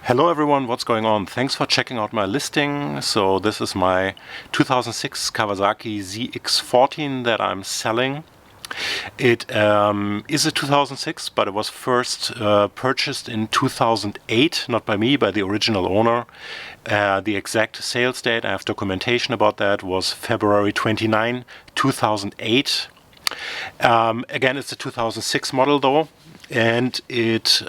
Hello everyone, what's going on? Thanks for checking out my listing. So this is my 2006 Kawasaki ZX14 that I'm selling. It is a 2006, but it was first purchased in 2008, not by me, by the original owner. The exact sales date, I have documentation about that, was February 29, 2008. Again, it's a 2006 model though, and it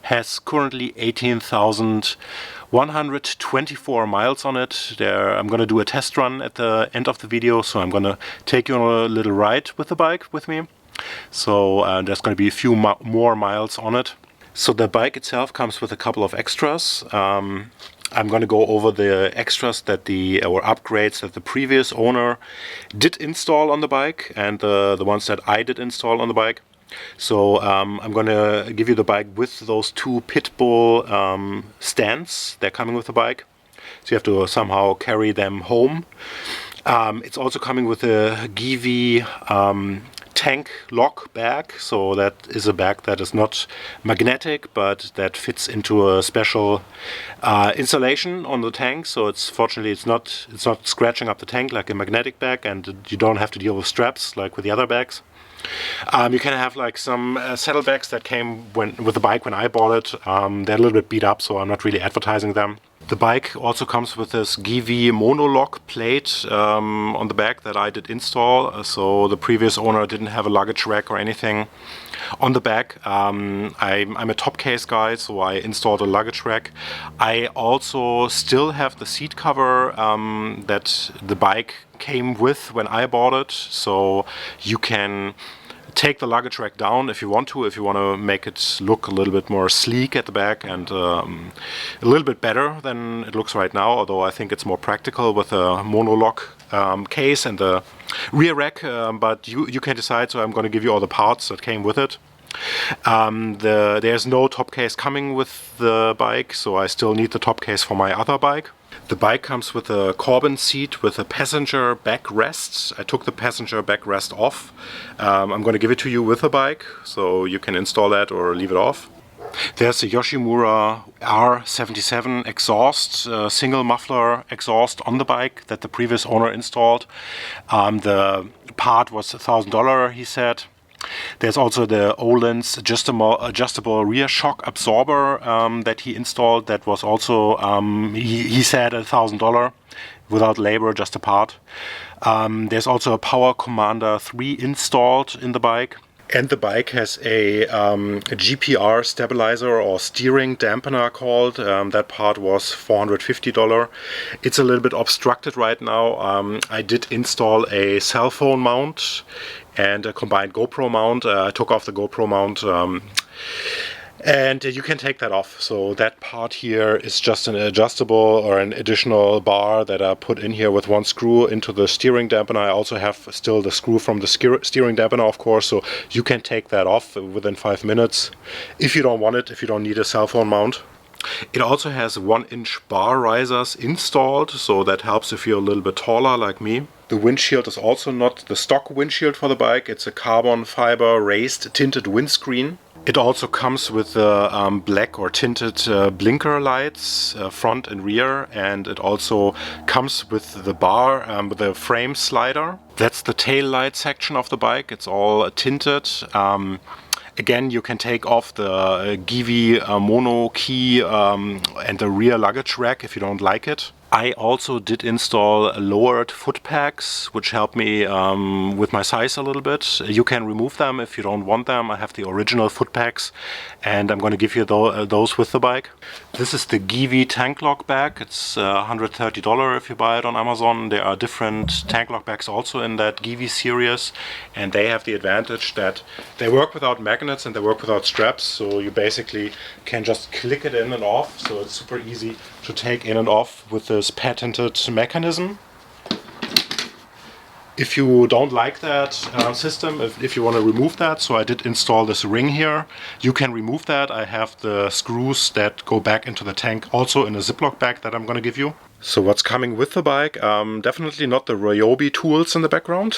has currently 18,124 miles on it. I'm going to do a test run at the end of the video, so I'm going to take you on a little ride with the bike with me. So there's going to be a few more miles on it. So the bike itself comes with a couple of extras. I'm going to go over the extras that or upgrades that the previous owner did install on the bike and the ones that I did install on the bike. So I'm going to give you the bike with those two Pitbull stands. They're coming with the bike, so you have to somehow carry them home. It's also coming with a Givi Tanklock Bag. So that is a bag that is not magnetic, but that fits into a special installation on the tank. So fortunately it's not scratching up the tank like a magnetic bag, and you don't have to deal with straps like with the other bags. You can have like some saddlebags that came with the bike when I bought it. They're a little bit beat up, so I'm not really advertising them. The bike also comes with this Givi monoplate on the back that I did install. So the previous owner didn't have a luggage rack or anything on the back. I'm a top case guy, so I installed a luggage rack. I also still have the seat cover that the bike came with when I bought it, so you can take the luggage rack down if you want to make it look a little bit more sleek at the back and a little bit better than it looks right now, although I think it's more practical with a monolock case and the rear rack, but you can decide. So I'm going to give you all the parts that came with it. There's no top case coming with the bike, so I still need the top case for my other bike. The bike comes with a Corbin seat with a passenger backrest. I took the passenger backrest off. I'm going to give it to you with the bike, so you can install that or leave it off. There's a Yoshimura R77 Exhaust, single muffler exhaust on the bike that the previous owner installed. The part was $1,000, he said. There's also the Öhlins adjustable rear shock absorber that he installed. That was also, he said, $1,000 without labor, just a part. There's also a Power Commander 3 installed in the bike. And the bike has a GPR stabilizer or steering dampener called. That part was $450. It's a little bit obstructed right now. I did install a cell phone mount and a combined GoPro mount. I took off the GoPro mount and you can take that off. So that part here is just an adjustable or an additional bar that I put in here with one screw into the steering dampener. I also have still the screw from the steering dampener, of course, so you can take that off within 5 minutes if you don't want it, if you don't need a cell phone mount. It also has 1-inch bar risers installed, so that helps if you're a little bit taller like me. The windshield is also not the stock windshield for the bike. It's a carbon fiber raised tinted windscreen. It also comes with black or tinted blinker lights, front and rear, and it also comes with the bar, with the frame slider. That's the tail light section of the bike. It's all tinted. Again, you can take off the Givi mono key and the rear luggage rack if you don't like it. I also did install lowered footpegs, which help me with my size a little bit. You can remove them if you don't want them. I have the original footpegs, and I'm going to give you those with the bike. This is the Givi Tanklock Bag. It's $130 if you buy it on Amazon. There are different Tanklock bags also in that Givi series, and they have the advantage that they work without magnets and they work without straps, so you basically can just click it in and off, so it's super easy to take in and off with this patented mechanism. If you don't like that system, if you want to remove that, so I did install this ring here, you can remove that. I have the screws that go back into the tank also in a Ziploc bag that I'm going to give you. So what's coming with the bike? Definitely not the Ryobi tools in the background.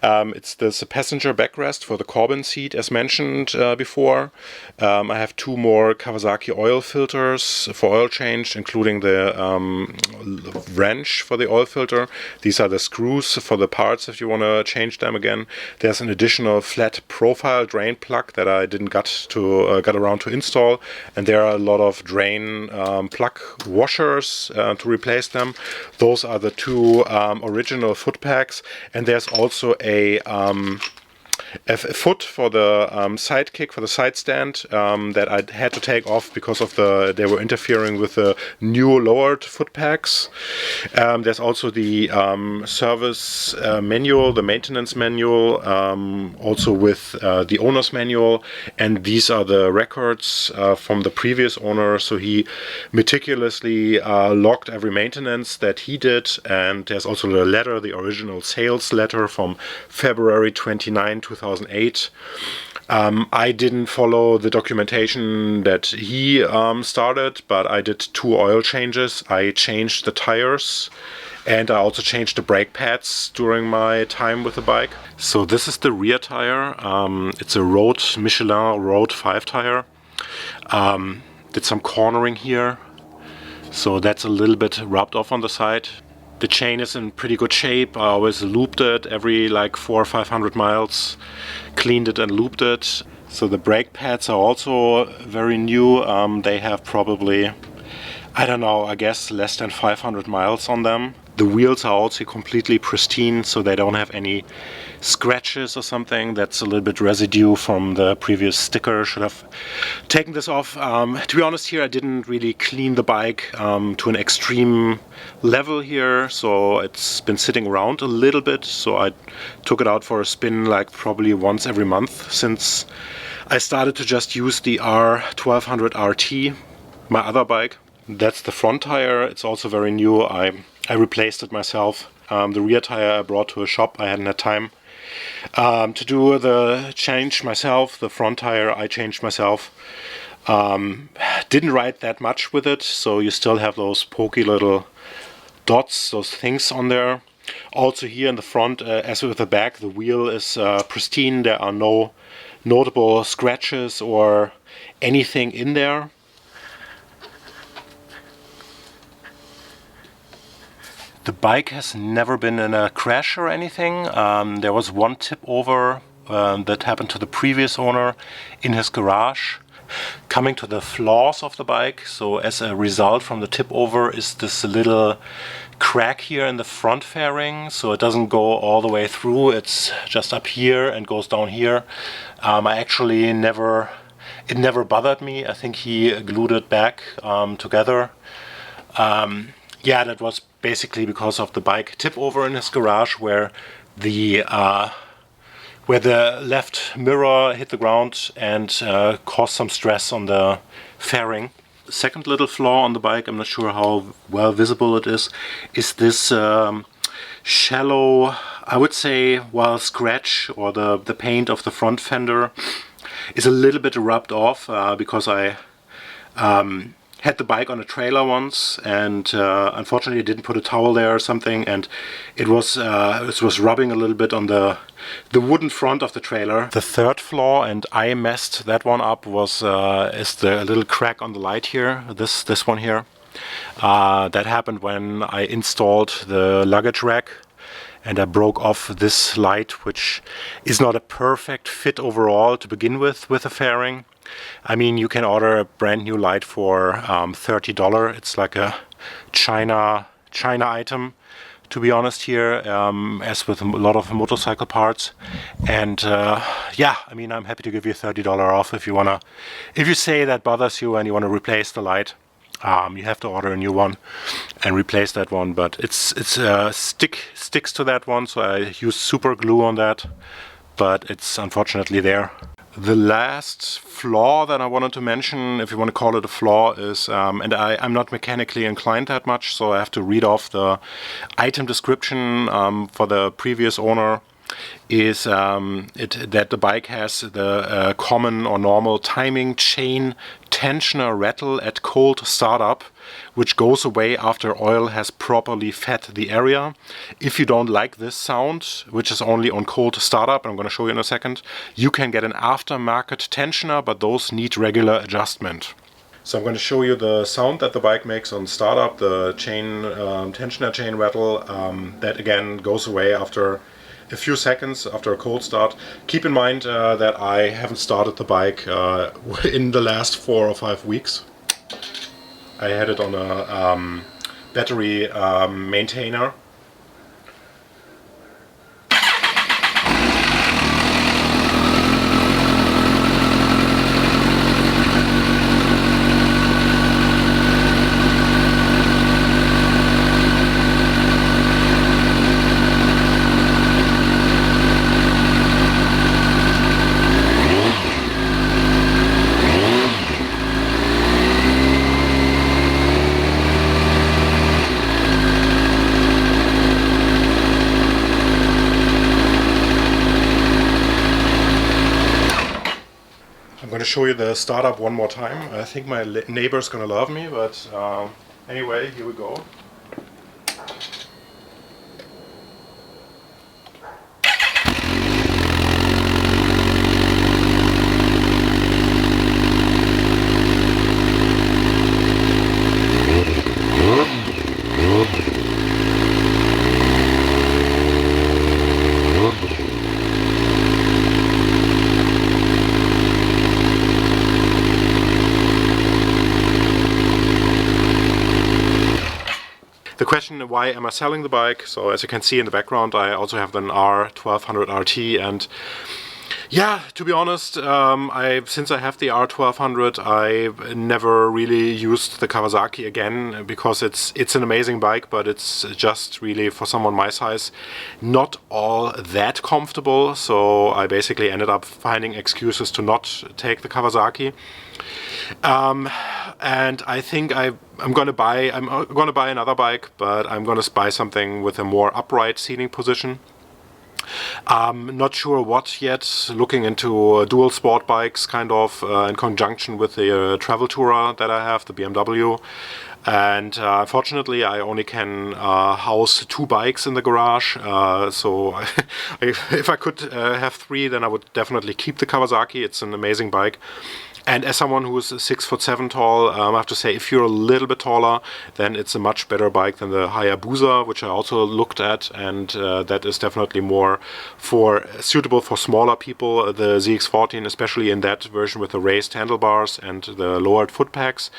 It's this passenger backrest for the Corbin seat as mentioned before. I have two more Kawasaki oil filters for oil change, including the wrench for the oil filter. These are the screws for the parts if you want to change them again. There's an additional flat profile drain plug that I didn't get around to install, and there are a lot of drain plug washers to replace them. Those are the two original footpegs, and there's also a foot for the sidekick, for the side stand that I had to take off because of they were interfering with the new lowered footpegs. There's also the service manual, the maintenance manual, also with the owner's manual, and these are the records from the previous owner. So he meticulously logged every maintenance that he did, and there's also the letter, the original sales letter from February 29, 2008. I didn't follow the documentation that he started, but I did 2 oil changes. I changed the tires, and I also changed the brake pads during my time with the bike. So this is the rear tire. It's a Michelin Road 5 tire. Did some cornering here, so that's a little bit rubbed off on the side. The chain is in pretty good shape. I always looped it every like 400 or 500 miles, cleaned it and looped it. So the brake pads are also very new. They have probably, I don't know, I guess less than 500 miles on them. The wheels are also completely pristine, so they don't have any scratches or something. That's a little bit residue from the previous sticker. Should have taken this off. To be honest here, I didn't really clean the bike to an extreme level here, so it's been sitting around a little bit. So I took it out for a spin like probably once every month since I started to just use the R1200 RT, my other bike. That's the front tire. It's also very new. I replaced it myself. The rear tire I brought to a shop. I hadn't had time to do the change myself. The front tire I changed myself. Didn't ride that much with it, so you still have those pokey little dots, those things on there. Also here in the front, as with the back, the wheel is pristine. There are no notable scratches or anything in there. The bike has never been in a crash or anything. There was one tip over that happened to the previous owner in his garage. Coming to the flaws of the bike, so as a result from the tip over is this little crack here in the front fairing, so it doesn't go all the way through. It's just up here and goes down here. I actually it never bothered me. I think he glued it back together. Yeah, that was basically because of the bike tip over in his garage, where the left mirror hit the ground and caused some stress on the fairing. Second little flaw on the bike, I'm not sure how well visible it is this shallow, I would say, well, scratch, or the paint of the front fender is a little bit rubbed off because I had the bike on a trailer once, and unfortunately didn't put a towel there or something, and it was rubbing a little bit on the wooden front of the trailer. The third flaw, and I messed that one up, is the little crack on the light here. This one here. That happened when I installed the luggage rack, and I broke off this light, which is not a perfect fit overall to begin with the fairing. I mean, you can order a brand new light for $30. It's like a China item, to be honest here, as with a lot of motorcycle parts. And yeah, I mean, I'm happy to give you $30 off if you say that bothers you and you want to replace the light. You have to order a new one and replace that one, but it's sticks to that one, so I used super glue on that, but it's unfortunately there. The last flaw that I wanted to mention, if you want to call it a flaw, is, and I'm not mechanically inclined that much, so I have to read off the item description for the previous owner. is that the bike has the common or normal timing chain tensioner rattle at cold startup, which goes away after oil has properly fed the area. If you don't like this sound, which is only on cold startup, I'm going to show you in a second, you can get an aftermarket tensioner, but those need regular adjustment. So I'm going to show you the sound that the bike makes on startup, the chain tensioner chain rattle, that again goes away after a few seconds after a cold start. Keep in mind that I haven't started the bike in the last 4 or 5 weeks. I had it on a battery maintainer. I'm going to show you the startup one more time. I think my neighbor's going to love me, but anyway, here we go. The question, why am I selling the bike? So as you can see in the background, I also have an R1200 RT, and yeah, to be honest, since I have the R1200, I never really used the Kawasaki again, because it's an amazing bike, but it's just really, for someone my size, not all that comfortable. So I basically ended up finding excuses to not take the Kawasaki. And I think I'm gonna buy another bike, but I'm gonna buy something with a more upright seating position. Not sure what yet, looking into dual sport bikes kind of in conjunction with the travel tourer that I have, the BMW. And unfortunately I only can house 2 bikes in the garage, so if I could have 3, then I would definitely keep the Kawasaki. It's an amazing bike. And as someone who's 6'7" tall, I have to say, if you're a little bit taller, then it's a much better bike than the Hayabusa, which I also looked at, and that is definitely more suitable for smaller people. The ZX14, especially in that version with the raised handlebars and the lowered footpegs,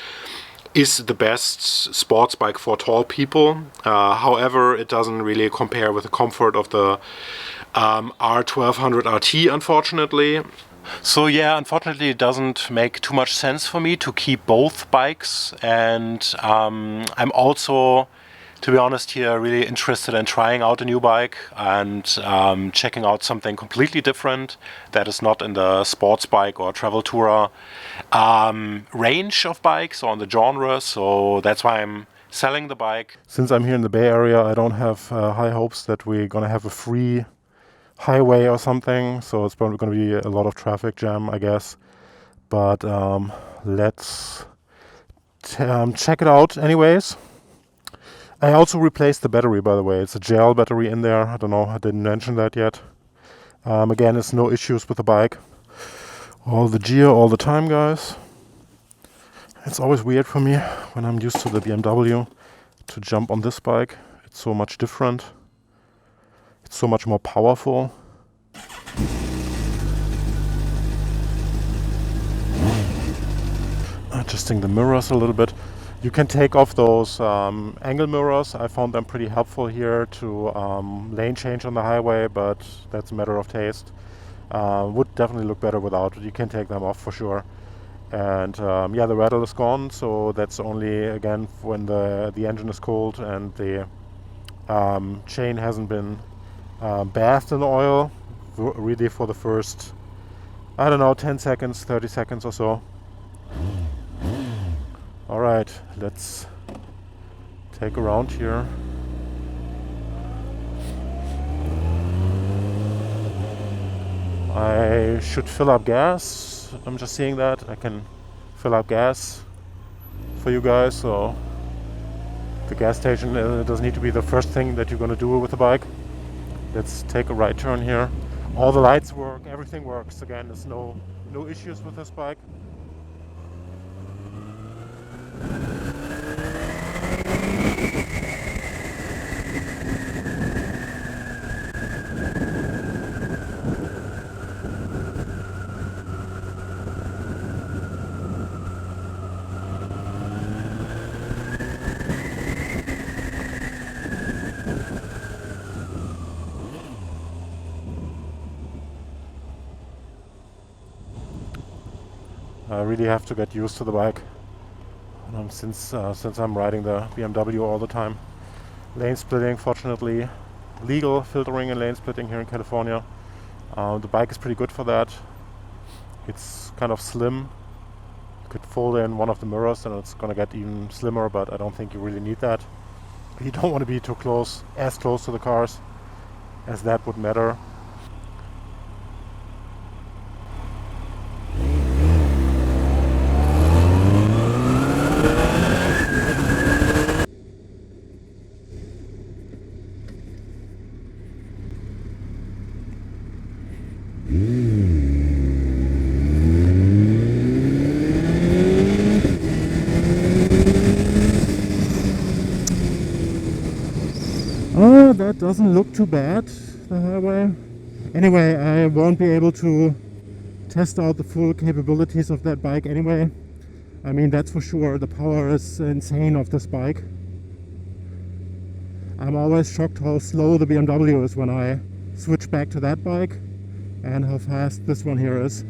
is the best sports bike for tall people. However, it doesn't really compare with the comfort of the R1200 RT, unfortunately. So yeah, unfortunately it doesn't make too much sense for me to keep both bikes, and I'm also, to be honest here, really interested in trying out a new bike and checking out something completely different that is not in the sports bike or travel tourer range of bikes or in the genre. So that's why I'm selling the bike. Since I'm here in the Bay Area, I don't have high hopes that we're gonna have a free highway or something, so it's probably going to be a lot of traffic jam, I guess. But let's check it out anyways. I also replaced the battery, by the way. It's a gel battery in there. I don't know, I didn't mention that yet. Again, it's no issues with the bike. All the gear all the time, guys. It's always weird for me when I'm used to the BMW to jump on this bike. It's so much different. So much more powerful. Adjusting the mirrors a little bit. You can take off those angle mirrors. I found them pretty helpful here to lane change on the highway, but that's a matter of taste. Would definitely look better without. You can take them off for sure. And yeah, the rattle is gone, so that's only again when the engine is cold and the chain hasn't been bathed in oil, really for the first, I don't know, 10 seconds, 30 seconds or so. Alright, let's take a round here. I should fill up gas. I'm just seeing that I can fill up gas for you guys, so the gas station doesn't need to be the first thing that you're going to do with the bike. Let's take a right turn here. All the lights work, everything works. Again, there's no issues with this bike. I really have to get used to the bike since I'm riding the BMW all the time. Lane splitting, fortunately legal filtering and lane splitting here in California. The bike is pretty good for that. It's kind of slim. You could fold in one of the mirrors and it's gonna get even slimmer, but I don't think you really need that. You don't want to be too close, as close to the cars as that would matter. Oh, that doesn't look too bad, the highway. Anyway, I won't be able to test out the full capabilities of that bike anyway. I mean, that's for sure. The power is insane of this bike. I'm always shocked how slow the BMW is when I switch back to that bike and how fast this one here is.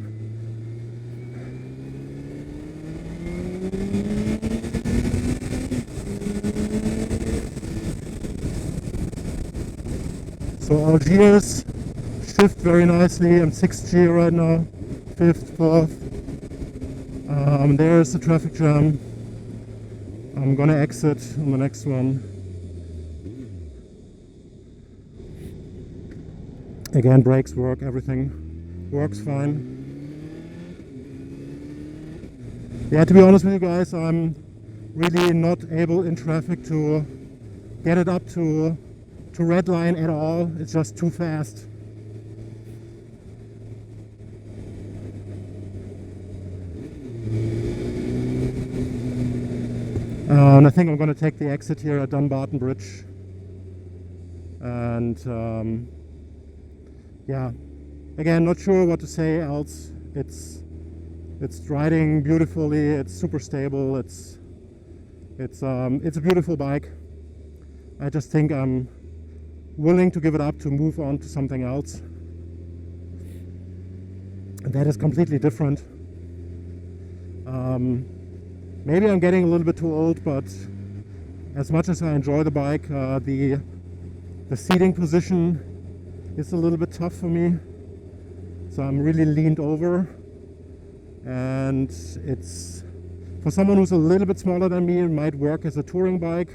So all gears shift very nicely. I'm 6th gear right now, 5th, 4th. There's the traffic jam. I'm gonna exit on the next one. Again, brakes work, everything works fine. Yeah, to be honest with you guys, I'm really not able in traffic to get it up to red line at all. It's just too fast. And I think I'm going to take the exit here at Dunbarton Bridge. And yeah, again, not sure what to say else. It's riding beautifully. It's super stable. It's a beautiful bike. I just think I'm willing to give it up to move on to something else. And that is completely different. Maybe I'm getting a little bit too old, but as much as I enjoy the bike, the seating position is a little bit tough for me. So I'm really leaned over, and it's, for someone who's a little bit smaller than me, it might work as a touring bike.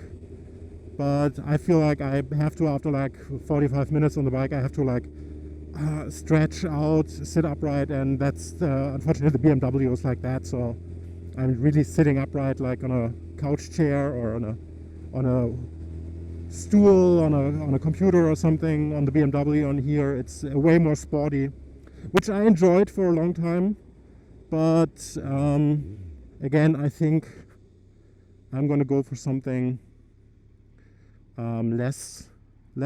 But I feel like I have to, after like 45 minutes on the bike, I have to like stretch out, sit upright, and that's unfortunately the BMW is like that. So I'm really sitting upright, like on a couch chair or on a stool, on a computer or something. On the BMW, on here, it's way more sporty, which I enjoyed for a long time. But again, I think I'm going to go for something less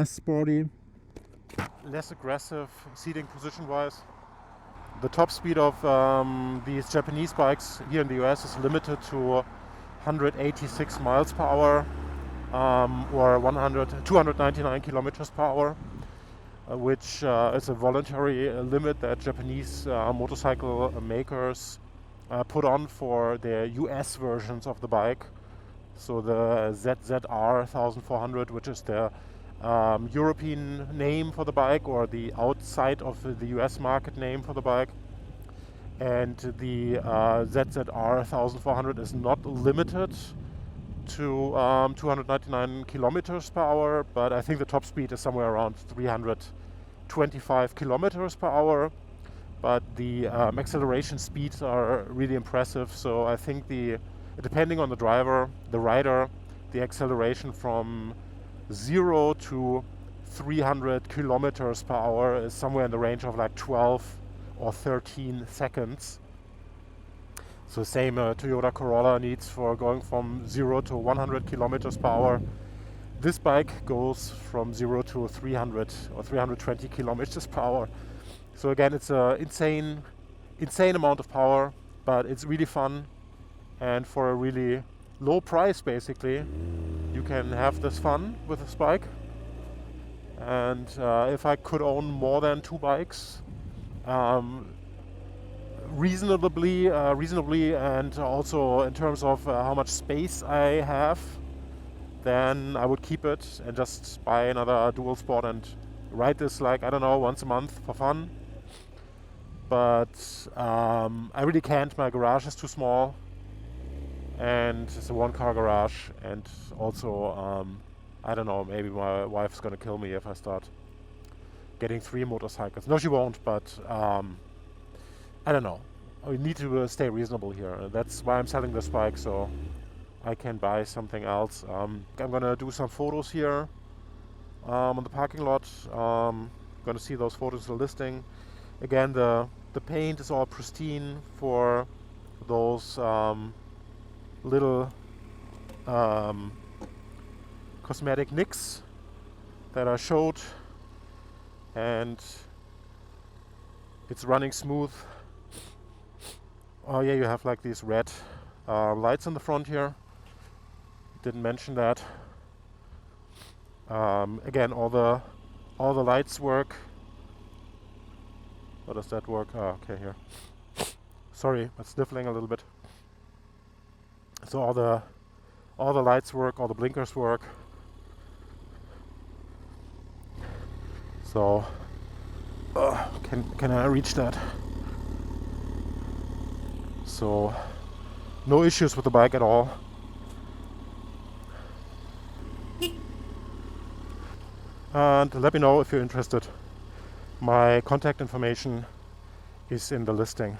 sporty, less aggressive seating position wise. The top speed of these Japanese bikes here in the US is limited to 186 miles per hour or 299 kilometers per hour, which is a voluntary limit that Japanese motorcycle makers put on for their US versions of the bike. So the ZZR1400, which is the European name for the bike, or the outside of the US market name for the bike. And the ZZR1400 is not limited to 299 kilometers per hour, but I think the top speed is somewhere around 325 kilometers per hour. but the acceleration speeds are really impressive. So I think depending on the driver, the rider, the acceleration from 0 to 300 kilometers per hour is somewhere in the range of like 12 or 13 seconds. So same Toyota Corolla needs for going from 0 to 100 kilometers per hour. This bike goes from 0 to 300 or 320 kilometers per hour. So again, it's an insane amount of power, but it's really fun. And for a really low price, basically, you can have this fun with this bike. And if I could own more than 2 bikes, reasonably, and also in terms of how much space I have, then I would keep it and just buy another dual sport and ride this, like, I don't know, once a month for fun. But I really can't. My garage is too small, and it's a 1-car garage, and also I don't know, maybe my wife's gonna kill me if I start getting 3 motorcycles. No, she won't, but I don't know. We need to stay reasonable here. That's why I'm selling this bike, so I can buy something else. I'm gonna do some photos here on the parking lot. Gonna see those photos in the listing. Again, the paint is all pristine for those little cosmetic nicks that I showed, and it's running smooth. Oh yeah, you have like these red lights in the front here. Didn't mention that. Again, all the lights work. How does that work? Oh, okay, here. Sorry, I'm sniffling a little bit. So all the lights work, all the blinkers work. So can I reach that? So no issues with the bike at all. And let me know if you're interested. My contact information is in the listing.